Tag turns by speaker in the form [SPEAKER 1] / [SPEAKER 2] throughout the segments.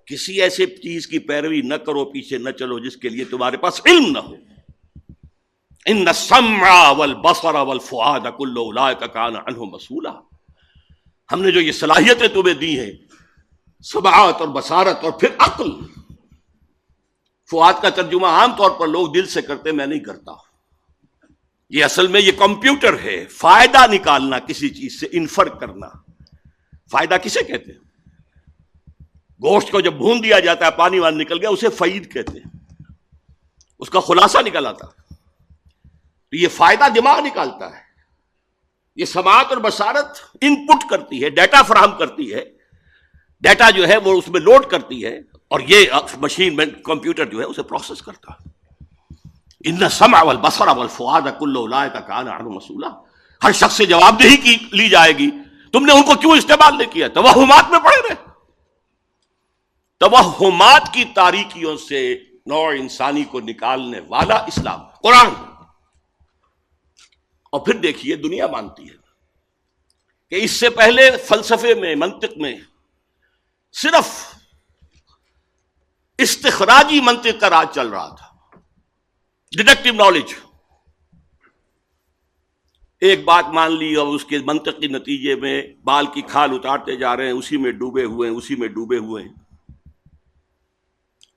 [SPEAKER 1] کسی ایسے چیز کی پیروی نہ کرو، پیچھے نہ چلو جس کے لیے تمہارے پاس علم نہ ہو. ان السمع والبصر والفؤاد کل اولئک کان عنہ مسئولا. ہم نے جو یہ صلاحیتیں تمہیں دی ہیں، سماعت اور بصارت اور پھر عقل. فؤاد کا ترجمہ عام طور پر لوگ دل سے کرتے، میں نہیں کرتا. یہ اصل میں یہ کمپیوٹر ہے. فائدہ نکالنا کسی چیز سے، انفر کرنا. فائدہ کسے کہتے ہیں؟ گوشت کو جب بھون دیا جاتا ہے، پانی وان نکل گیا، اسے فعید کہتے ہیں. اس کا خلاصہ نکل آتا. تو یہ فائدہ دماغ نکالتا ہے. یہ سماعت اور بصارت ان پٹ کرتی ہے، ڈیٹا فراہم کرتی ہے. ڈیٹا جو ہے وہ اس میں لوڈ کرتی ہے، اور یہ مشین میں کمپیوٹر جو ہے اسے پروسیس کرتا ہے. ان السمع والبصر والفؤاد کل اولئک کان عنہ مسئولا. ہر شخص سے جواب دہی کی لی جائے گی. تم نے ان کو کیوں استعمال نہیں کیا؟ توہمات میں پڑے رہے. توہمات کی تاریکیوں سے نوع انسانی کو نکالنے والا اسلام، قرآن. اور پھر دیکھیے دنیا مانتی ہے کہ اس سے پہلے فلسفے میں، منطق میں صرف استخراجی منطق کا راج چل رہا تھا، ڈیڈکٹیو نالج. ایک بات مان لی اور اس کے منطق کے نتیجے میں بال کی کھال اتارتے جا رہے ہیں، اسی میں ڈوبے ہوئے ہیں، اسی میں ڈوبے ہوئے ہیں.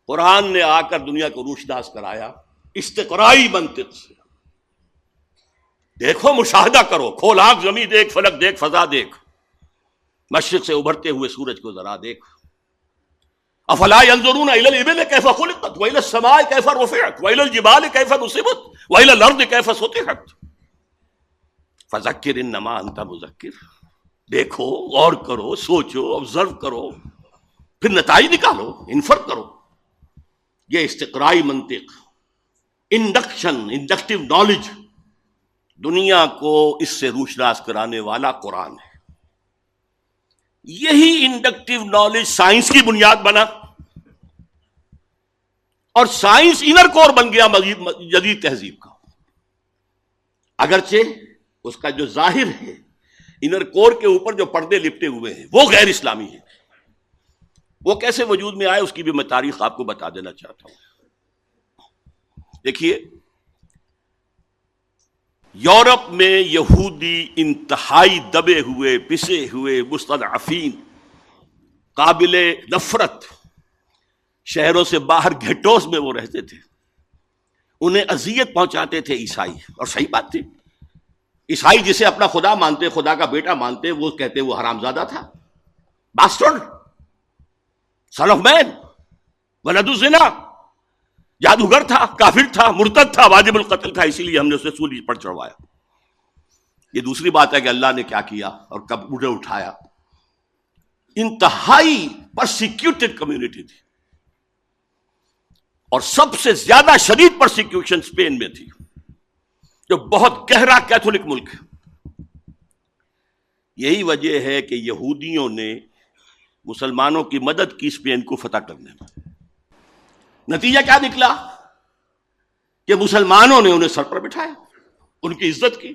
[SPEAKER 1] قرآن نے آ کر دنیا کو روشناس کرایا استقرائی منطق سے. دیکھو، مشاہدہ کرو، کھول آنکھ، زمین دیکھ، فلک دیکھ، فضا دیکھ، مشرق سے ابھرتے ہوئے سورج کو ذرا دیکھ. افلا ينظرون الى الابل كيف خلقت والى السماء كيف رفعت والى الجبال كيف نصبت والى الارض كيف سطحت فذكر انما انت مذکر. دیکھو، غور کرو، سوچو، آبزرو کرو، پھر نتائج نکالو، انفر کرو. یہ استقرائی منطق، انڈکٹیو نالج، دنیا کو اس سے روشناس کرانے والا قرآن ہے. یہی انڈکٹیو نالج سائنس کی بنیاد بنا، اور سائنس انر کور بن گیا جدید تہذیب کا. اگرچہ اس کا جو ظاہر ہے، انر کور کے اوپر جو پردے لپٹے ہوئے ہیں وہ غیر اسلامی ہیں. وہ کیسے وجود میں آئے اس کی بھی میں تاریخ آپ کو بتا دینا چاہتا ہوں. دیکھیے، یورپ میں یہودی انتہائی دبے ہوئے، پسے ہوئے، مستضعفین، قابل نفرت، شہروں سے باہر گھیٹوز میں وہ رہتے تھے. انہیں اذیت پہنچاتے تھے عیسائی، اور صحیح بات تھی. عیسائی جسے اپنا خدا مانتے، خدا کا بیٹا مانتے، وہ کہتے وہ حرامزادہ تھا، باسٹرڈ، سن آف مین، ولد الزنا، جادوگر تھا، کافر تھا، مرتد تھا، واجب القتل تھا. اسی لیے ہم نے اسے سولی پر چڑھوایا. یہ دوسری بات ہے کہ اللہ نے کیا کیا اور کب انہیں اٹھایا. انتہائی پرسیکیوٹڈ کمیونٹی تھی، اور سب سے زیادہ شدید پرسیکیوشن اسپین میں تھی، جو بہت گہرا کیتھولک ملک ہے. یہی وجہ ہے کہ یہودیوں نے مسلمانوں کی مدد کی اسپین کو فتح کرنے میں. نتیجہ کیا نکلا کہ مسلمانوں نے انہیں سر پر بٹھایا، ان کی عزت کی،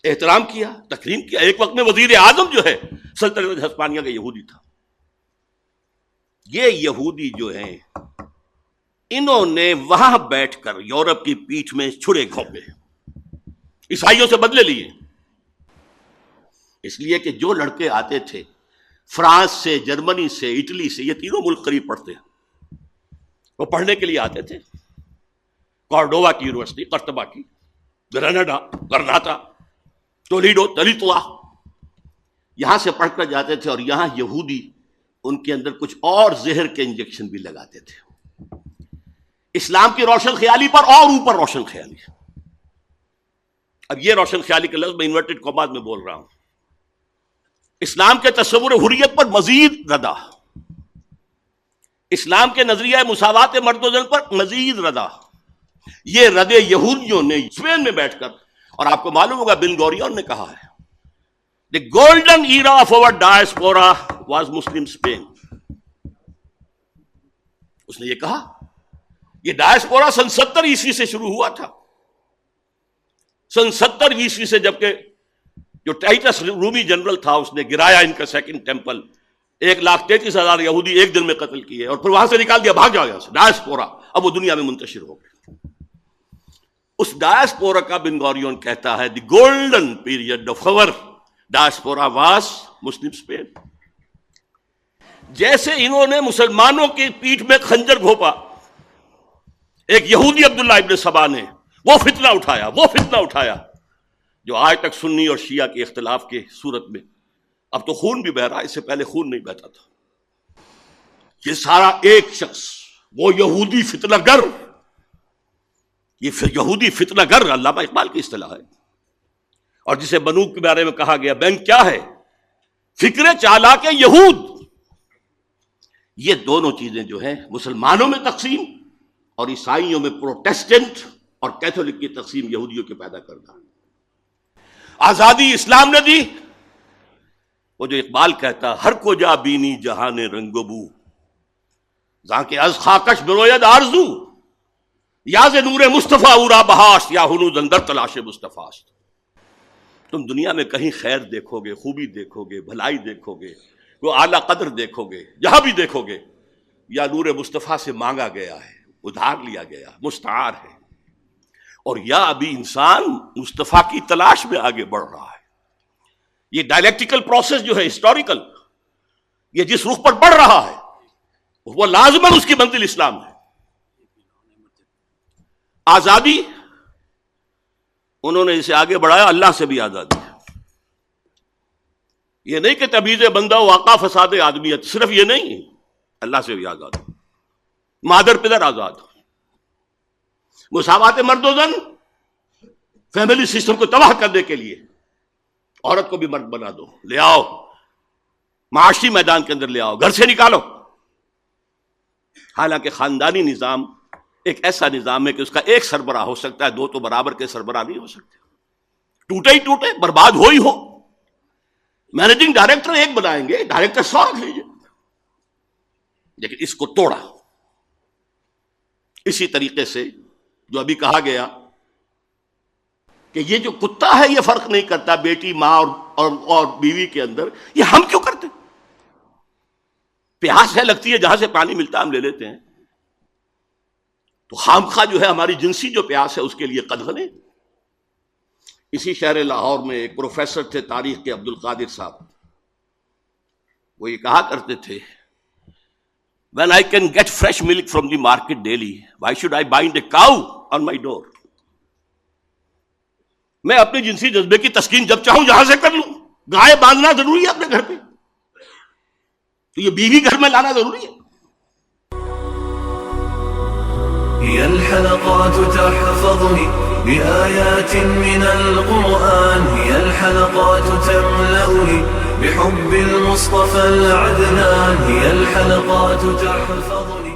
[SPEAKER 1] احترام کیا، تکریم کیا. ایک وقت میں وزیر اعظم جو ہے سلطنت ہسپانیہ کا یہودی تھا. یہ یہودی جو ہیں، انہوں نے وہاں بیٹھ کر یورپ کی پیٹھ میں چھڑے گھونپے، عیسائیوں سے بدلے لیے. اس لیے کہ جو لڑکے آتے تھے فرانس سے، جرمنی سے، اٹلی سے، یہ تینوں ملک قریب پڑتے ہیں، وہ پڑھنے کے لیے آتے تھے. کارڈووا کی یونیورسٹی، قرطبہ کی، گرناڈا، گرناطا، تولیڈو، تلیتوا، یہاں سے پڑھ کر جاتے تھے. اور یہاں یہودی ان کے اندر کچھ اور زہر کے انجیکشن بھی لگاتے تھے، اسلام کی روشن خیالی پر اور اوپر روشن خیالی. اب یہ روشن خیالی کا لفظ میں انورٹڈ کاماز میں بول رہا ہوں. اسلام کے تصور حریت پر مزید ردا، اسلام کے نظریہ مساوات مرد و زن پر مزید ردا. یہ ردے یہودیوں نے اسپین میں بیٹھ کر، اور آپ کو معلوم ہوگا بن گورین نے کہا ہے the golden era of our diaspora was Muslim Spain. اس نے یہ کہا، یہ ڈائسپورا سن 70 عیسوی سے شروع ہوا تھا. سن 70 عیسوی سے، جبکہ جو ٹائٹس رومی جنرل تھا اس نے گرایا ان کا سیکنڈ ٹیمپل، 1,33,000 یہودی ایک دن میں قتل کیے اور پھر وہاں سے نکال دیا، بھاگ جاؤ یہاں سے، ڈائسپورا، اب وہ دنیا میں منتشر ہو گئے۔ اس ڈائسپورا کا بن گوریون کہتا ہے the golden period of our diaspora was Muslim Spain. جیسے انہوں نے مسلمانوں کی پیٹھ میں خنجر گھونپا، ایک یہودی عبداللہ ابن سبا نے وہ فتنہ اٹھایا جو آج تک سنی اور شیعہ کے اختلاف کے صورت میں، اب تو خون بھی بہہ رہا ہے، اس سے پہلے خون نہیں بہتا تھا۔ یہ سارا ایک شخص، وہ یہودی فتنہ گر، یہ یہودی فتنہ گر علامہ اقبال کی اصطلاح ہے، اور جسے بنوک کے بارے میں کہا گیا بینک کیا ہے؟ فکر چالاک یہود۔ یہ دونوں چیزیں جو ہیں مسلمانوں میں تقسیم اور عیسائیوں میں پروٹیسٹنٹ اور کیتھولک کی تقسیم یہودیوں کے پیدا کرنا۔ آزادی اسلام نے دی، وہ جو اقبال کہتا ہر کو جا بینی جہان رنگ و بو، جہاں کے از خاکش بروید آرزو، یا ز نور مصطفیٰ اورا بہاشت، یا ہنوز اندر تلاش مصطفیٰ۔ تم دنیا میں کہیں خیر دیکھو گے، خوبی دیکھو گے، بھلائی دیکھو گے، وہ اعلیٰ قدر دیکھو گے، جہاں بھی دیکھو گے یا نور مصطفیٰ سے مانگا گیا ہے، ادھار لیا گیا، مستعار ہے، اور یا ابھی انسان مصطفیٰ کی تلاش میں آگے بڑھ رہا ہے۔ یہ ڈائلیکٹیکل پروسیس جو ہے ہسٹوریکل، یہ جس رخ پر بڑھ رہا ہے وہ لازماً اس کی منزل اسلام ہے۔ آزادی انہوں نے اسے آگے بڑھایا، اللہ سے بھی آزادی ہے۔ یہ نہیں کہ تمیز بندہ و آقا فساد آدمیت، صرف یہ نہیں، اللہ سے بھی آزاد، مادر پدر آزاد، مساوات مرد و زن، فیملی سسٹم کو تباہ کرنے کے لیے عورت کو بھی مرد بنا دو، لے آؤ معاشی میدان کے اندر، لے آؤ، گھر سے نکالو۔ حالانکہ خاندانی نظام ایک ایسا نظام ہے کہ اس کا ایک سربراہ ہو سکتا ہے، دو تو برابر کے سربراہ نہیں ہو سکتے، ٹوٹے ہی ٹوٹے، برباد ہو ہی ہو۔ مینیجنگ ڈائریکٹر ایک بنائیں گے، ڈائریکٹر 100 رکھ لیجیے، لیکن اس کو توڑا۔ اسی طریقے سے جو ابھی کہا گیا کہ یہ جو کتا ہے یہ فرق نہیں کرتا بیٹی، ماں اور بیوی کے اندر، یہ ہم کیوں کرتے؟ پیاس ہے لگتی ہے، جہاں سے پانی ملتا ہے ہم لے لیتے ہیں، تو خامخواہ جو ہے ہماری جنسی جو پیاس ہے اس کے لیے قدغن ہے۔ اسی شہر لاہور میں ایک پروفیسر تھے تاریخ کے، عبد القادر صاحب، وہ یہ کہا کرتے تھے when I can get fresh milk from the market daily, why should I bind a cow on my door؟ میں اپنے جنسی جذبے کی تسکین جب چاہوں جہاں سے کر لوں، گائے باندھنا ضروری ہے اپنے گھر پہ، تو یہ بیوی گھر میں لانا ضروری ہے۔
[SPEAKER 2] هي الحلقات تحفظني بآيات من القرآن، هي الحلقات تملأني بحب المصطفى العدنان، هي الحلقات تحفظني